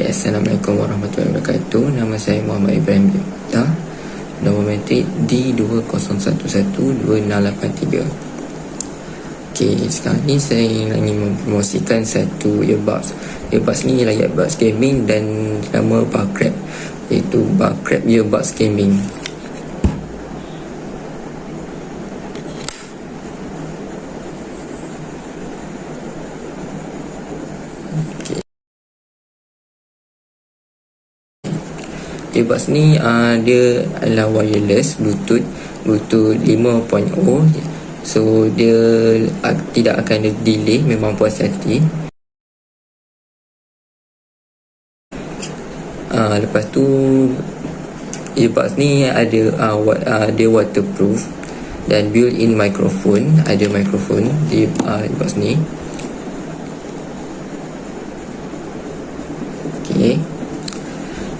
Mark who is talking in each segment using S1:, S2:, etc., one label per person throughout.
S1: Assalamualaikum warahmatullahi wabarakatuh. Nama saya Muhammad Ibrahim Bimta. Nombor metrik D20112683. Sekarang ni saya ingin mempromosikan satu earbuds. Earbuds ni ialah earbuds gaming dan nama Barcrap, iaitu Barcrap Earbuds Gaming. Earbuds ni dia adalah wireless Bluetooth 5.0. So dia tidak akan ada delay, memang puas hati. Lepas tu earbuds ni ada dia waterproof dan built-in microphone. Ada microphone di earbuds ni.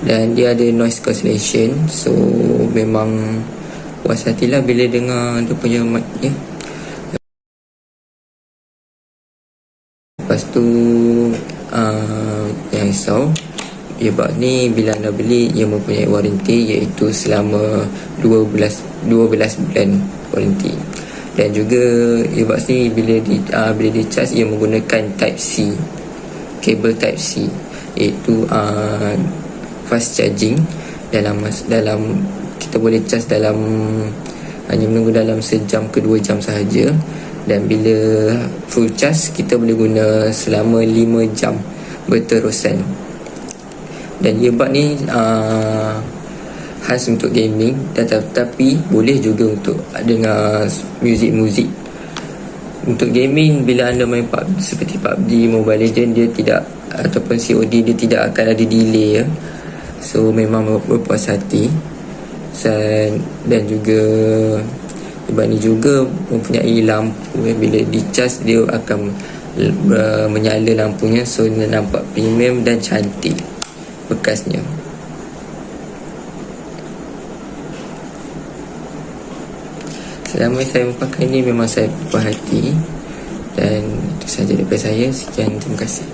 S1: Dan dia ada noise cancellation. So memang puas hatilah bila dengar dia punya mic ni. Lepas tu yang risau, earbuds ni bila anda beli ia mempunyai waranti, iaitu selama 12 bulan waranti. Dan juga earbuds ni bila di charge ia menggunakan type C, kabel type C, iaitu fast charging. Dalam kita boleh charge hanya menunggu dalam sejam ke 2 jam sahaja. Dan bila full charge kita boleh guna selama 5 jam berterusan. Dan earbud ni khas untuk gaming, tetapi boleh juga untuk dengar muzik. Untuk gaming, bila anda main PUBG seperti PUBG Mobile Legends, dia tidak, ataupun COD, dia tidak akan ada delay ya. So memang berpuas hati. Dan juga earbud ni juga mempunyai lampu. Bila di charge dia akan menyala lampunya, so dia nampak premium dan cantik bekasnya. Selama saya memakai ni memang saya berpuas hati. Dan itu sahaja daripada saya. Sekian, terima kasih.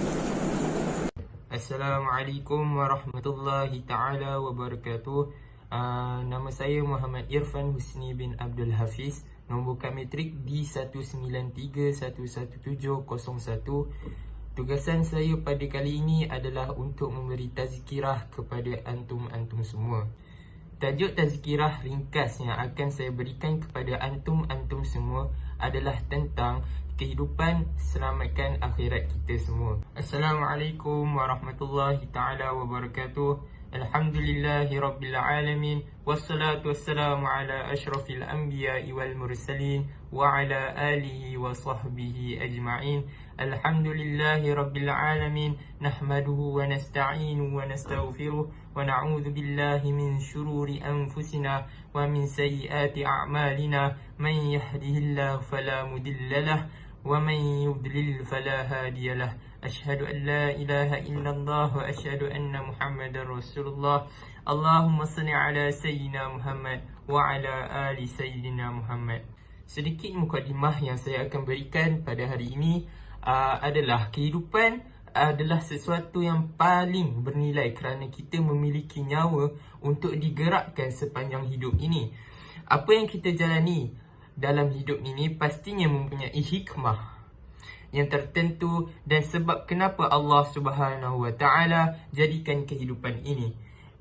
S2: Assalamualaikum warahmatullahi ta'ala wabarakatuh. Nama saya Muhammad Irfan Husni bin Abdul Hafiz. Nombor metrik D193111701. Tugasan saya pada kali ini adalah untuk memberi tazkirah kepada antum-antum semua. Tajuk tazkirah ringkas yang akan saya berikan kepada antum-antum semua adalah tentang kehidupan selamatkan akhirat kita semua. Assalamualaikum warahmatullahi ta'ala wabarakatuh. Alhamdulillahi rabbil alamin. Wassalatu wassalamu ala ashrafil anbiya'i wal mursalin wa ala alihi wa sahbihi ajma'in. Alhamdulillahi rabbil alamin. Nahmaduhu wa nasta'inuhu wa nastaghfiruh wa na'udzu billahi min shururi anfusina wa min sayyiati a'malina. Man yahdihillahu fala mudilla lahu wa man yudlil fala hadiya lahu. Asyhadu an la ilaha illallah wa asyhadu anna Muhammadar Rasulullah. Allahumma salli ala sayyidina Muhammad wa ala ali sayyidina Muhammad. Sedikit mukadimah yang saya akan berikan pada hari ini adalah kehidupan adalah sesuatu yang paling bernilai kerana kita memiliki nyawa untuk digerakkan sepanjang hidup ini. Apa yang kita jalani dalam hidup ini pastinya mempunyai hikmah yang tertentu dan sebab kenapa Allah Subhanahu wa taala jadikan kehidupan ini.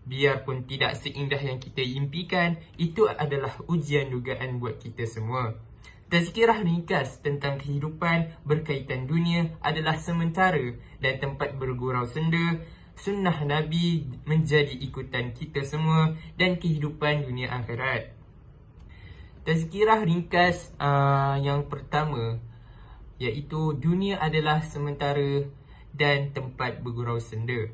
S2: Biarpun tidak seindah yang kita impikan, itu adalah ujian dugaan buat kita semua. Tazkirah ringkas tentang kehidupan berkaitan dunia adalah sementara dan tempat bergurau senda. Sunnah Nabi menjadi ikutan kita semua dan kehidupan dunia akhirat. Tazkirah ringkas yang pertama, iaitu dunia adalah sementara dan tempat bergurau senda.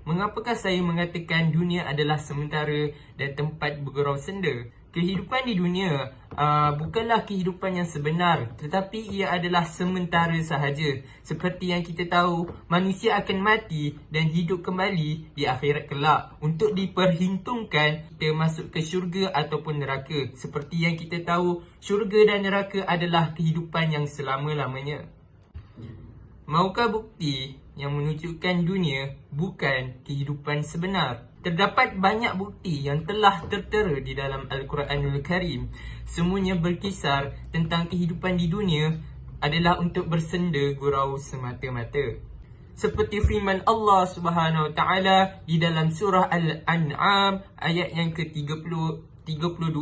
S2: Mengapakah saya mengatakan dunia adalah sementara dan tempat bergurau senda? Kehidupan di dunia bukanlah kehidupan yang sebenar, tetapi ia adalah sementara sahaja. Seperti yang kita tahu, manusia akan mati dan hidup kembali di akhirat kelak untuk diperhitungkan kita masuk ke syurga ataupun neraka. Seperti yang kita tahu, syurga dan neraka adalah kehidupan yang selama-lamanya. Maukah bukti yang menunjukkan dunia bukan kehidupan sebenar. Terdapat banyak bukti yang telah tertera di dalam Al-Quranul Karim. Semuanya berkisar tentang kehidupan di dunia adalah untuk bersenda gurau semata-mata. Seperti firman Allah Subhanahu Wa Taala di dalam surah Al-An'am ayat yang ke-32.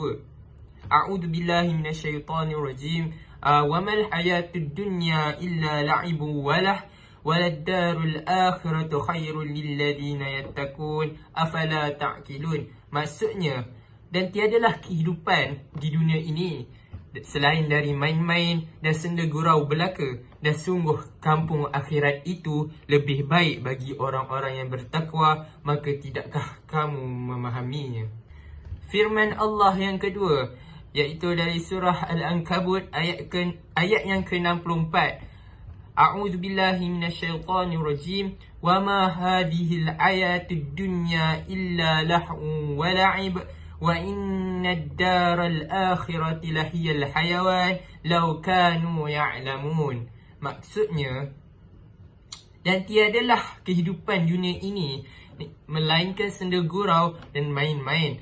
S2: A'udzu billahi minasyaitonir rajim. Wa mal hayatud dunya illa la'ibun walah waladdarul akhiratu khairul lilladzina yattaqun afala ta'qilun. Maksudnya, dan tiadalah kehidupan di dunia ini selain dari main-main dan senda gurau belaka, dan sungguh kampung akhirat itu lebih baik bagi orang-orang yang bertakwa, maka tidakkah kamu memahaminya? Firman Allah yang kedua, iaitu dari surah Al-Ankabut ayat yang ke-64. A'udzu billahi minasyaitonir rajim. Wa ma hadhil hayatud dunya illa lah'un wa la'ib wa innad daral akhirati lahiyal hayawan law kanu ya'lamun. Maksudnya, dan tiadalah kehidupan dunia ini melainkan senda gurau dan main-main.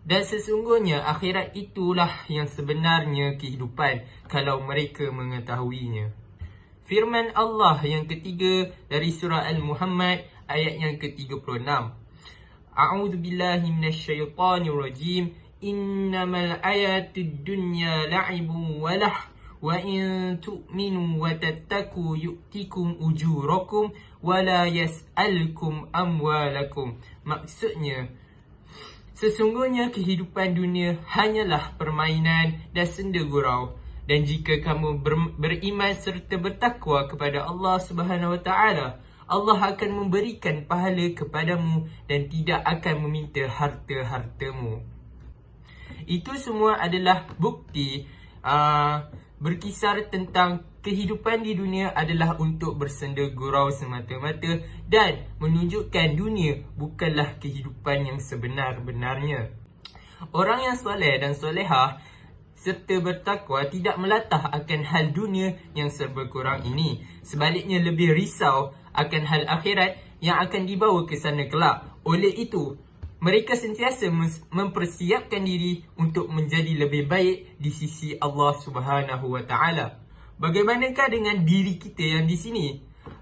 S2: Dan sesungguhnya akhirat itulah yang sebenarnya kehidupan kalau mereka mengetahuinya. Firman Allah yang ketiga dari surah Al-Muhammad ayat yang ke-36. A'udzu billahi minasyaitonir rajim. Innamal ayatud dunya la'ibun walah wa in tu'minu wa tattaqu yu'tikum ujurakum wa la yas'alkum amwalakum. Maksudnya, sesungguhnya kehidupan dunia hanyalah permainan dan senda gurau. Dan jika kamu beriman serta bertakwa kepada Allah Subhanahu Wa Taala, Allah akan memberikan pahala kepadamu dan tidak akan meminta harta-hartamu. Itu semua adalah bukti berkisar tentang kehidupan di dunia adalah untuk bersenda gurau semata-mata dan menunjukkan dunia bukanlah kehidupan yang sebenar-benarnya. Orang yang soleh dan solehah serta bertakwa tidak melatah akan hal dunia yang serba kurang ini. Sebaliknya lebih risau akan hal akhirat yang akan dibawa ke sana kelak. Oleh itu, mereka sentiasa mempersiapkan diri untuk menjadi lebih baik di sisi Allah Subhanahu Wa Taala. Bagaimanakah dengan diri kita yang di sini?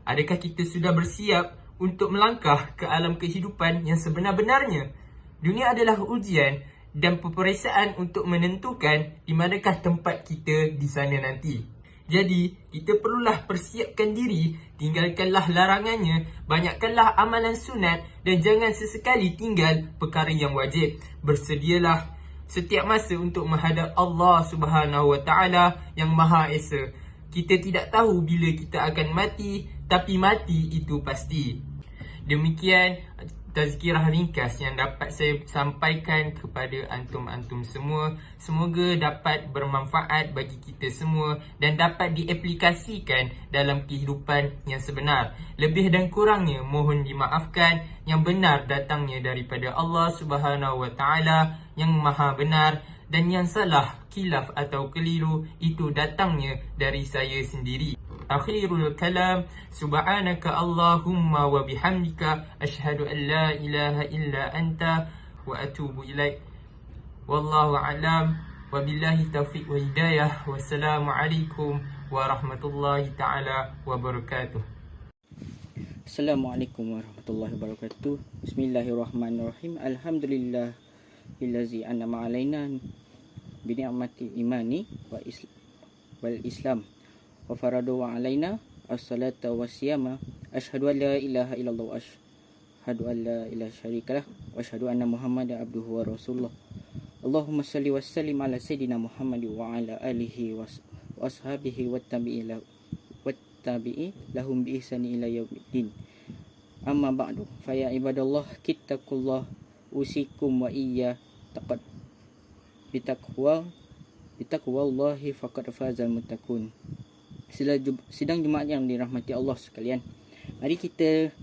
S2: Adakah kita sudah bersiap untuk melangkah ke alam kehidupan yang sebenar-benarnya? Dunia adalah ujian dan peperiksaan untuk menentukan di manakah tempat kita di sana nanti. Jadi, kita perlulah persiapkan diri, tinggalkanlah larangannya, banyakkanlah amalan sunat dan jangan sesekali tinggal perkara yang wajib. Bersedialah setiap masa untuk menghadap Allah Subhanahu Wa Taala yang Maha Esa. Kita tidak tahu bila kita akan mati, tapi mati itu pasti. Demikian tazkirah ringkas yang dapat saya sampaikan kepada antum-antum semua. Semoga dapat bermanfaat bagi kita semua dan dapat diaplikasikan dalam kehidupan yang sebenar. Lebih dan kurangnya mohon dimaafkan. Yang benar datangnya daripada Allah Subhanahu Wa Taala yang Maha Benar, dan yang salah, khilaf atau keliru itu datangnya dari saya sendiri. Akhirul kalam, subhanaka Allahumma wa bihamdika ashhadu an la ilaha illa anta wa atubu ilaik. Wallahu a'lam wa billahi taufiq wa hidayah. Wassalamualaikum warahmatullahi taala wabarakatuh.
S3: Assalamualaikum warahmatullahi wabarakatuh. Bismillahirrahmanirrahim. Alhamdulillah illazi an'ama alaina bi ni'mati imani wal islam wa faradu alaina as-salata was-siyama. Asyhadu an la ilaha illallah wa asyhadu an la ilaha syarikalah wa asyhadu anna Muhammadan abduhu wa rasulullah. Allahumma salli wa sallim ala sayidina Muhammad wa ala alihi wa ashabihi wa tabi'i lahum bi ihsani ila yaumiddin. Amma ba'du, fa ya ibadallah, kittaqullah usikum wa iyya taqad bitaqwallahi faqad fazal muttaqun. Sidang Jumaat yang dirahmati Allah sekalian, mari kita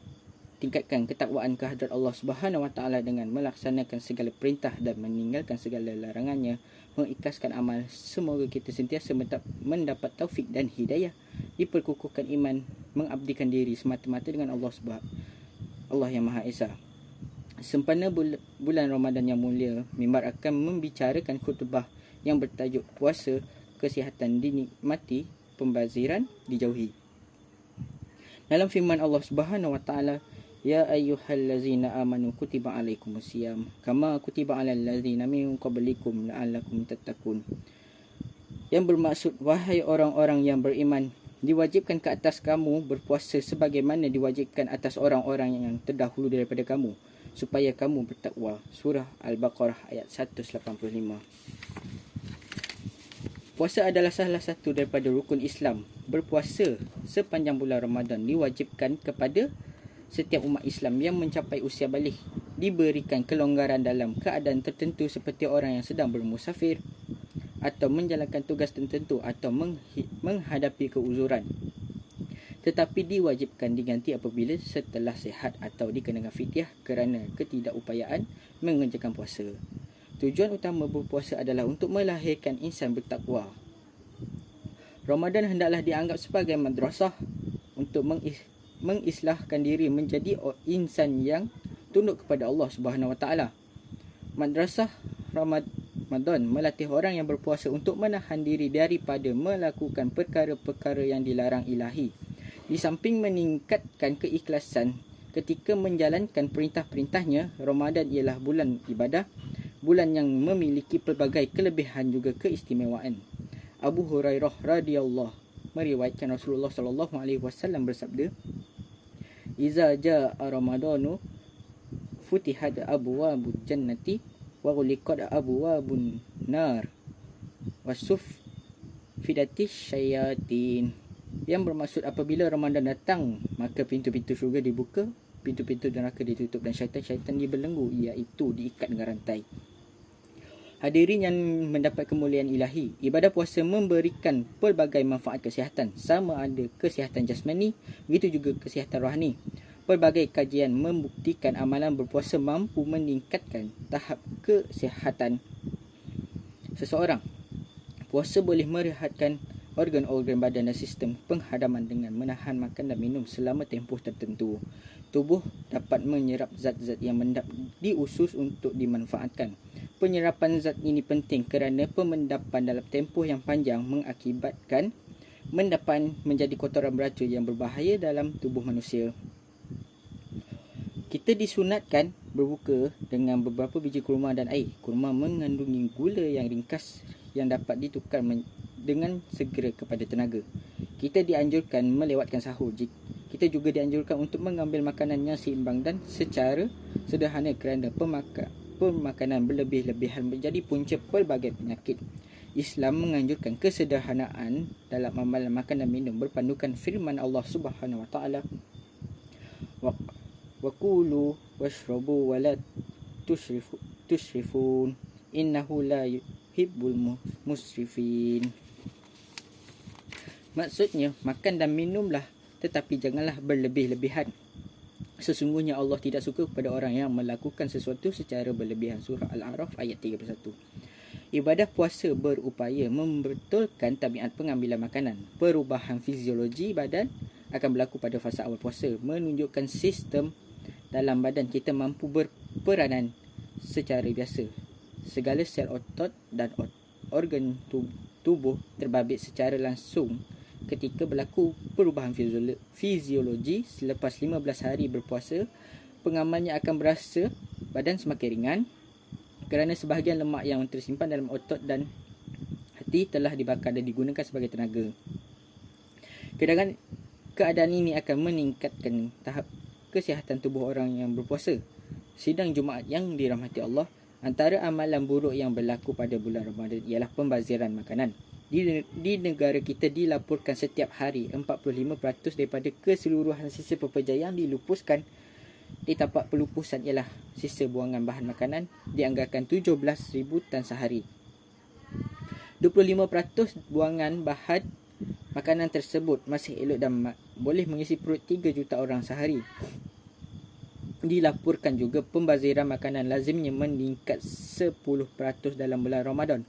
S3: tingkatkan ketakwaan kehadrat Allah Subhanahu Wa Taala dengan melaksanakan segala perintah dan meninggalkan segala larangannya, mengikhlaskan amal. Semoga kita sentiasa mendapat taufik dan hidayah, diperkukuhkan iman, mengabdikan diri semata-mata dengan Allah yang Maha Esa. Sempena bulan Ramadan yang mulia, mimbar akan membicarakan khutbah yang bertajuk puasa, kesihatan dinikmati, pembaziran dijauhi. Dalam firman Allah Subhanahu Wa Taala, ya ayyuhallazina amanu kutiba alaikumusiyam kama kutiba alal ladzina min qablikum la'allakum tattaqun. Yang bermaksud, wahai orang-orang yang beriman, diwajibkan ke atas kamu berpuasa sebagaimana diwajibkan atas orang-orang yang terdahulu daripada kamu, supaya kamu bertakwa. Surah Al-Baqarah ayat 185. Puasa adalah salah satu daripada rukun Islam. Berpuasa sepanjang bulan Ramadan diwajibkan kepada setiap umat Islam yang mencapai usia baligh, diberikan kelonggaran dalam keadaan tertentu seperti orang yang sedang bermusafir atau menjalankan tugas tertentu atau menghadapi keuzuran. Tetapi diwajibkan diganti apabila setelah sihat atau dikenakan fidyah kerana ketidakupayaan mengerjakan puasa. Tujuan utama berpuasa adalah untuk melahirkan insan bertakwa. Ramadan hendaklah dianggap sebagai madrasah untuk mengislahkan diri menjadi insan yang tunduk kepada Allah Subhanahu Wa Taala. Madrasah Ramadan melatih orang yang berpuasa untuk menahan diri daripada melakukan perkara-perkara yang dilarang ilahi. Di samping meningkatkan keikhlasan ketika menjalankan perintah-perintahnya, Ramadan ialah bulan ibadah, bulan yang memiliki pelbagai kelebihan juga keistimewaan. Abu Hurairah radhiyallahu meriwayatkan Rasulullah sallallahu alaihi wasallam bersabda, "Iza jaa Ramadanu futihat abwabul jannati wa ghuliqat abwabun nar wa suffidatis syayatin." Yang bermaksud, apabila Ramadan datang, maka pintu-pintu syurga dibuka, pintu-pintu neraka ditutup dan syaitan-syaitan dibelenggu, iaitu diikat dengan rantai. Hadirin yang mendapat kemuliaan ilahi, ibadah puasa memberikan pelbagai manfaat kesihatan, sama ada kesihatan jasmani, begitu juga kesihatan rohani. Pelbagai kajian membuktikan amalan berpuasa mampu meningkatkan tahap kesihatan seseorang. Puasa boleh merehatkan organ-organ badan dan sistem penghadaman dengan menahan makan dan minum selama tempoh tertentu. Tubuh dapat menyerap zat-zat yang mendap diusus untuk dimanfaatkan. Penyerapan zat ini penting kerana pemendapan dalam tempoh yang panjang mengakibatkan mendapan menjadi kotoran beracun yang berbahaya dalam tubuh manusia. Kita disunatkan berbuka dengan beberapa biji kurma dan air. Kurma mengandungi gula yang ringkas yang dapat ditukar dengan segera kepada tenaga. Kita dianjurkan melewatkan sahur. Kita juga dianjurkan untuk mengambil makanan yang seimbang dan secara sederhana kerana pemakanan berlebih-lebihan menjadi punca pelbagai penyakit. Islam menganjurkan kesederhanaan dalam amalan makan dan minum berpandukan firman Allah Subhanahu Wa Taala, wa kulu washrabu wa la tusrifun innahu la yuhibbul musrifin. Maksudnya, makan dan minumlah, tetapi janganlah berlebih-lebihan. Sesungguhnya Allah tidak suka kepada orang yang melakukan sesuatu secara berlebihan. Surah Al-A'raf ayat 31. Ibadah puasa berupaya membetulkan tabiat pengambilan makanan. Perubahan fiziologi badan akan berlaku pada fasa awal puasa, menunjukkan sistem dalam badan kita mampu berperanan secara biasa. Segala sel otot dan organ tubuh terbabit secara langsung ketika berlaku perubahan fiziologi. Selepas 15 hari berpuasa, pengamalnya akan berasa badan semakin ringan kerana sebahagian lemak yang tersimpan dalam otot dan hati telah dibakar dan digunakan sebagai tenaga. Keadaan ini akan meningkatkan tahap kesihatan tubuh orang yang berpuasa. Sidang Jumaat yang dirahmati Allah, antara amalan buruk yang berlaku pada bulan Ramadan ialah pembaziran makanan. Di negara kita dilaporkan setiap hari 45% daripada keseluruhan sisa pekerja yang dilupuskan di tempat pelupusan ialah sisa buangan bahan makanan, dianggarkan 17,000 tan sehari. 25% buangan bahan makanan tersebut masih elok dan boleh mengisi perut 3 juta orang sehari. Dilaporkan juga pembaziran makanan lazimnya meningkat 10% dalam bulan Ramadan.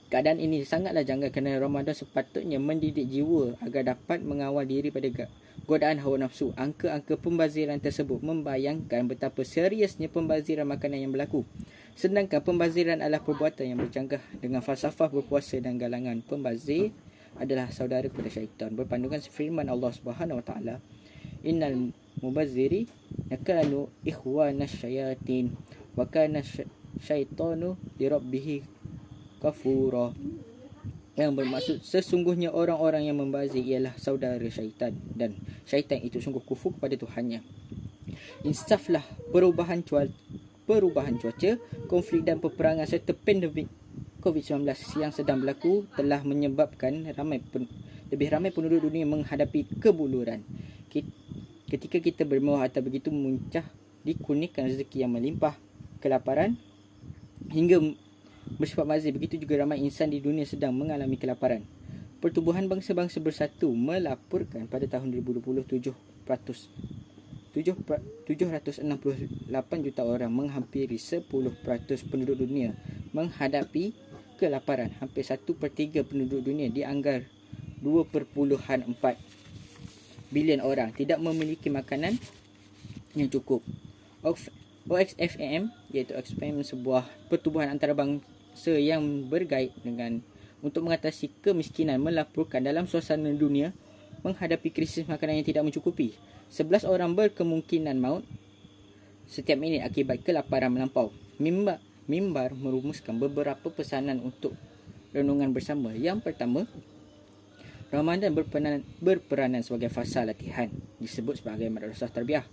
S3: Keadaan ini sangatlah janggal kerana Ramadan sepatutnya mendidik jiwa agar dapat mengawal diri pada godaan hawa nafsu. Angka-angka pembaziran tersebut membayangkan betapa seriusnya pembaziran makanan yang berlaku. Sedangkan pembaziran adalah perbuatan yang bercanggah dengan falsafah berpuasa dan galangan. Pembazir adalah saudara kepada syaitan. Berpandukan firman Allah Subhanahu Wa Taala, Innal mubazziri yakanu ikhwanas syayatin wa kana syaitanu lirabbih kafura. Yang bermaksud sesungguhnya orang-orang yang membazir ialah saudara syaitan dan syaitan itu sungguh kufur kepada Tuhannya. Insaflah perubahan cuaca, konflik dan peperangan serta pandemik COVID-19 yang sedang berlaku telah menyebabkan lebih ramai penduduk dunia menghadapi kebuluran. Ketika kita bermewah atau begitu muncah dikurniakan rezeki yang melimpah, kelaparan hingga bersifat mazir, begitu juga ramai insan di dunia sedang mengalami kelaparan. Pertubuhan Bangsa-Bangsa Bersatu melaporkan pada tahun 2020 768 juta orang, menghampiri 10% penduduk dunia menghadapi kelaparan. Hampir 1/3 penduduk dunia dianggar 2.4 bilion orang tidak memiliki makanan yang cukup. OXFAM iaitu OXFAM, sebuah pertubuhan antarabangsa yang bergaib dengan untuk mengatasi kemiskinan, melaporkan dalam suasana dunia menghadapi krisis makanan yang tidak mencukupi, 11 orang berkemungkinan maut setiap minit akibat kelaparan melampau. Mimbar merumuskan beberapa pesanan untuk renungan bersama. Yang pertama, Ramadan berperanan sebagai fasa latihan, disebut sebagai madrasah tarbiyah.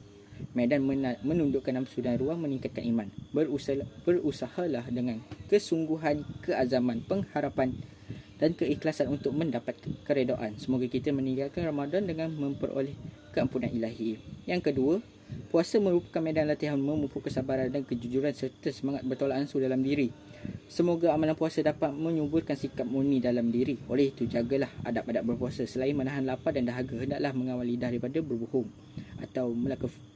S3: Medan menundukkan nafsu dan ruang meningkatkan iman. Berusahalah dengan kesungguhan, keazaman, pengharapan dan keikhlasan untuk mendapat keredaan. Semoga kita meninggalkan Ramadan dengan memperoleh keampunan ilahi. Yang kedua, puasa merupakan medan latihan memupuk kesabaran dan kejujuran serta semangat bertolak ansur dalam diri. Semoga amalan puasa dapat menyuburkan sikap murni dalam diri. Oleh itu, jagalah adab-adab berpuasa. Selain menahan lapar dan dahaga, hendaklah mengawal lidah daripada berbohong atau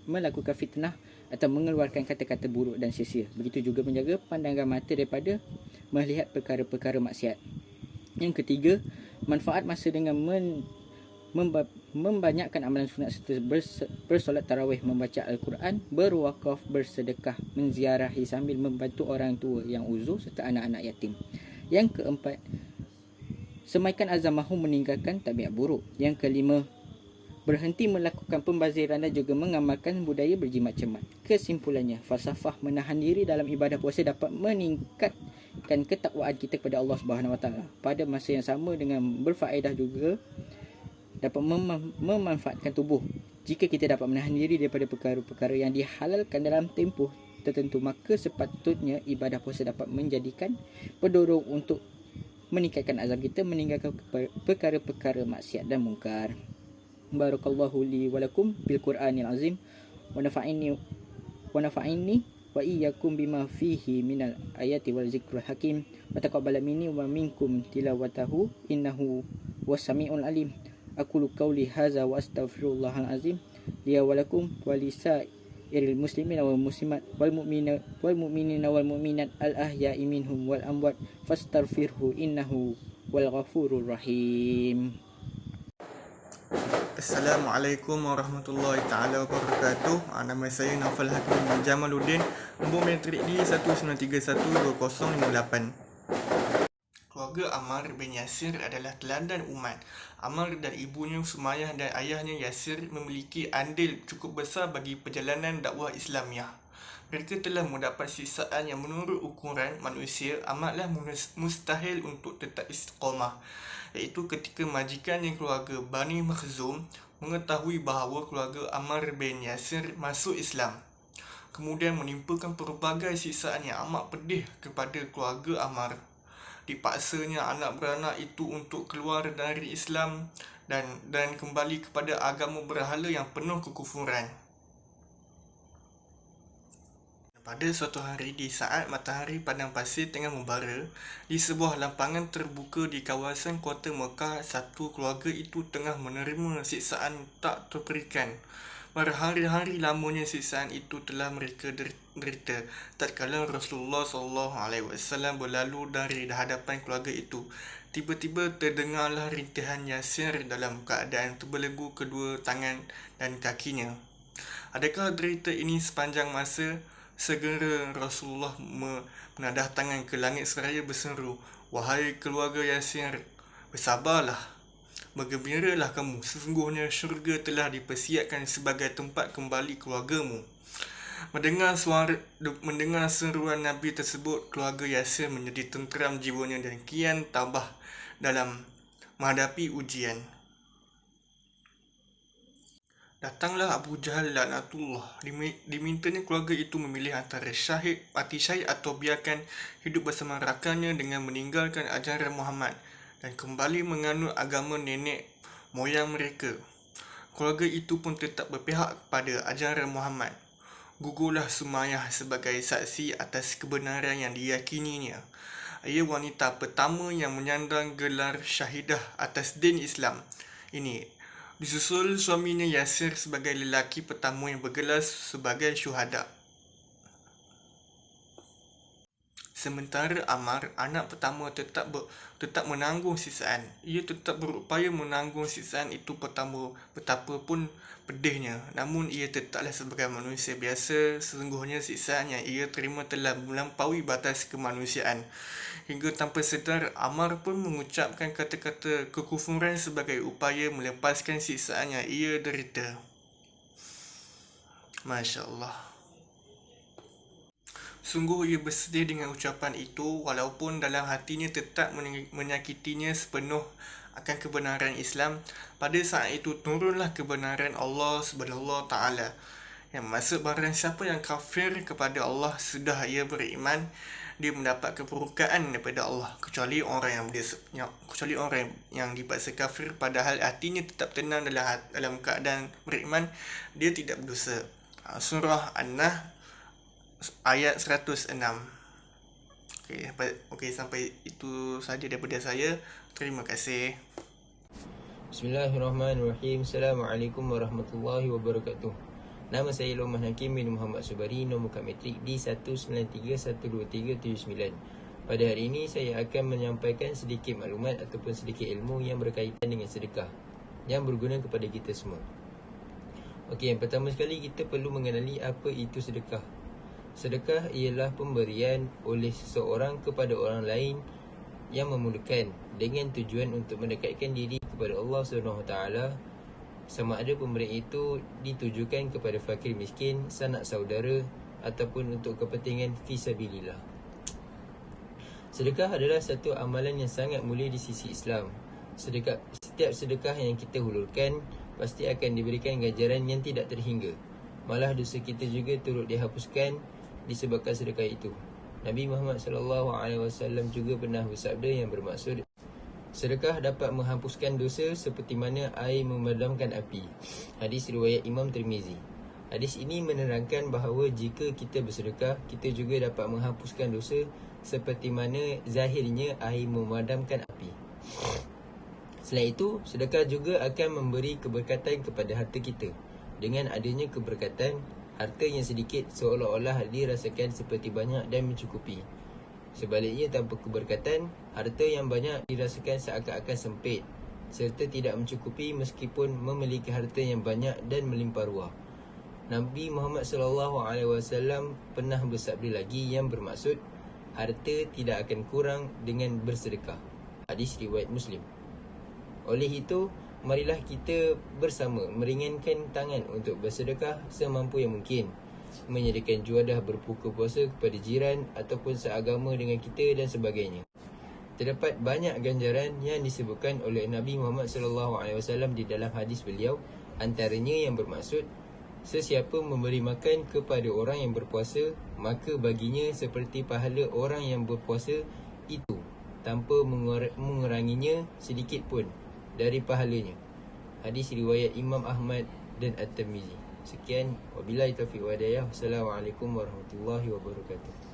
S3: melakukan fitnah atau mengeluarkan kata-kata buruk dan sia-sia. Begitu juga menjaga pandangan mata daripada melihat perkara-perkara maksiat. Yang ketiga, manfaat masa dengan membanyakkan amalan sunat serta bersolat tarawih, membaca Al-Quran, berwakaf, bersedekah, menziarahi sambil membantu orang tua yang uzur serta anak-anak yatim. Yang keempat, semaikan azam mahu meninggalkan tabiat buruk. Yang kelima, berhenti melakukan pembaziran dan juga mengamalkan budaya berjimat cermat. Kesimpulannya, falsafah menahan diri dalam ibadah puasa dapat meningkatkan ketakwaan kita kepada Allah Subhanahu Wa Taala. Pada masa yang sama dengan berfaedah juga dapat memanfaatkan tubuh. Jika kita dapat menahan diri daripada perkara-perkara yang dihalalkan dalam tempoh tertentu, maka sepatutnya ibadah puasa dapat menjadikan pendorong untuk meningkatkan azam kita meninggalkan perkara-perkara maksiat dan mungkar. Barakallahu li wa lakum bil Qur'anil azim wa nafa'ini wa iyyakum bima fihi minal ayati wal zikril hakim wa taqabbal minni wa minkum tilawatahu innahu was-sami'ul alim. Aqulu qawli hadza wa astaghfirullahal azim li wa lakum wa lisairil muslimina wal muslimat wal mu'minina wal mu'minat al ahya'i minhum wal amwat fastaghfirhu innahu wal ghafurur rahim.
S4: Assalamualaikum warahmatullahi taala wabarakatuh. Nama saya Naufal Hakim bin Jamaluddin, nombor metrik D 19312058. Keluarga Ammar bin Yasir adalah teladan umat. Ammar dan ibunya Sumayyah dan ayahnya Yasir memiliki andil cukup besar bagi perjalanan dakwah Islamiah. Mereka telah mendapat siksaan yang menurut ukuran manusia amatlah mustahil untuk tetap istiqamah, iaitu ketika majikannya keluarga Bani Makhzum mengetahui bahawa keluarga Ammar bin Yasir masuk Islam. Kemudian menimpakan pelbagai siksaan yang amat pedih kepada keluarga Ammar. Dipaksanya anak beranak itu untuk keluar dari Islam dan kembali kepada agama berhala yang penuh kekufuran. Pada suatu hari, di saat matahari padang pasir tengah membara, di sebuah lapangan terbuka di kawasan kota Mekah, satu keluarga itu tengah menerima siksaan tak terperikan. Berhari-hari lamanya siksaan itu telah mereka derita tatkala Rasulullah SAW berlalu dari hadapan keluarga itu. Tiba-tiba terdengarlah rintihan Yasir dalam keadaan terbelenggu kedua tangan dan kakinya. Adakah derita ini sepanjang masa? Segera Rasulullah menadah tangan ke langit seraya berseru, "Wahai keluarga Yasir, bersabarlah. Bergembiralah kamu, sesungguhnya syurga telah dipersiapkan sebagai tempat kembali keluargamu." Mendengar seruan Nabi tersebut, keluarga Yasir menjadi tenteram jiwanya dan kian tabah dalam menghadapi ujian. Datanglah Abu Jahal laknatullah. Dimintanya keluarga itu memilih antara mati syahid atau biarkan hidup bersama rakannya dengan meninggalkan ajaran Muhammad dan kembali menganut agama nenek moyang mereka. Keluarga itu pun tetap berpihak kepada ajaran Muhammad. Gugurlah Sumayyah sebagai saksi atas kebenaran yang diyakininya. Ia wanita pertama yang menyandang gelar syahidah atas din Islam ini. Disusul suaminya Yasir sebagai lelaki pertama yang bergelar sebagai syuhada. Sementara Ammar, anak pertama, tetap menanggung siksaan. Ia tetap berupaya menanggung siksaan itu betapapun pedihnya. Namun ia tetaplah sebagai manusia biasa. Sesungguhnya siksaan yang ia terima telah melampaui batas kemanusiaan. Hingga tanpa sedar, Ammar pun mengucapkan kata-kata kekufuran sebagai upaya melepaskan siksaan yang ia derita. Masya Allah. Sungguh ia bersedih dengan ucapan itu, walaupun dalam hatinya tetap menyakitinya sepenuh akan kebenaran Islam. Pada saat itu turunlah kebenaran Allah Subhanahu Taala, yang maksud barang siapa yang kafir kepada Allah sudah ia beriman, dia mendapat keburukan daripada Allah, kecuali orang yang dipaksa kafir padahal hatinya tetap tenang dalam keadaan beriman, dia tidak berdosa. Surah An-Nahl ayat 106. Okey, sampai itu saja daripada saya. Terima kasih.
S2: Bismillahirrahmanirrahim. Assalamualaikum warahmatullahi wabarakatuh. Nama saya Luqman Hakim bin Muhammad Subari, nombor kad matrik D193123779. Pada hari ini saya akan menyampaikan sedikit maklumat ataupun sedikit ilmu yang berkaitan dengan sedekah yang berguna kepada kita semua. Okey, yang pertama sekali kita perlu mengenali apa itu sedekah. Sedekah ialah pemberian oleh seseorang kepada orang lain yang memerlukan dengan tujuan untuk mendekatkan diri kepada Allah SWT, sama ada pemberian itu ditujukan kepada fakir miskin, sanak saudara ataupun untuk kepentingan fisabilillah. Sedekah adalah satu amalan yang sangat mulia di sisi Islam. Setiap sedekah yang kita hulurkan pasti akan diberikan ganjaran yang tidak terhingga. Malah dosa kita juga turut dihapuskan disebabkan sedekah itu. Nabi Muhammad SAW juga pernah bersabda yang bermaksud, sedekah dapat menghapuskan dosa seperti mana air memadamkan api. Hadis riwayat Imam Tirmizi. Hadis ini menerangkan bahawa jika kita bersedekah, kita juga dapat menghapuskan dosa seperti mana zahirnya air memadamkan api. Selain itu, sedekah juga akan memberi keberkatan kepada harta kita. Dengan adanya keberkatan, harta yang sedikit seolah-olah dirasakan seperti banyak dan mencukupi. Sebaliknya, tanpa keberkatan, harta yang banyak dirasakan seakan-akan sempit serta tidak mencukupi meskipun memiliki harta yang banyak dan melimpah ruah. Nabi Muhammad SAW pernah bersabda lagi yang bermaksud, harta tidak akan kurang dengan bersedekah. Hadis riwayat Muslim. Oleh itu, marilah kita bersama meringankan tangan untuk bersedekah semampu yang mungkin, menyediakan juadah berbuka puasa kepada jiran ataupun seagama dengan kita dan sebagainya. Terdapat banyak ganjaran yang disebutkan oleh Nabi Muhammad SAW di dalam hadis beliau, antaranya yang bermaksud, sesiapa memberi makan kepada orang yang berpuasa, maka baginya seperti pahala orang yang berpuasa itu, tanpa menguranginya sedikit pun dari pahalanya. Hadis riwayat Imam Ahmad dan At-Tirmizi. Sekian, wabillahi taufiq wa hidayah. Wassalamualaikum warahmatullahi wabarakatuh.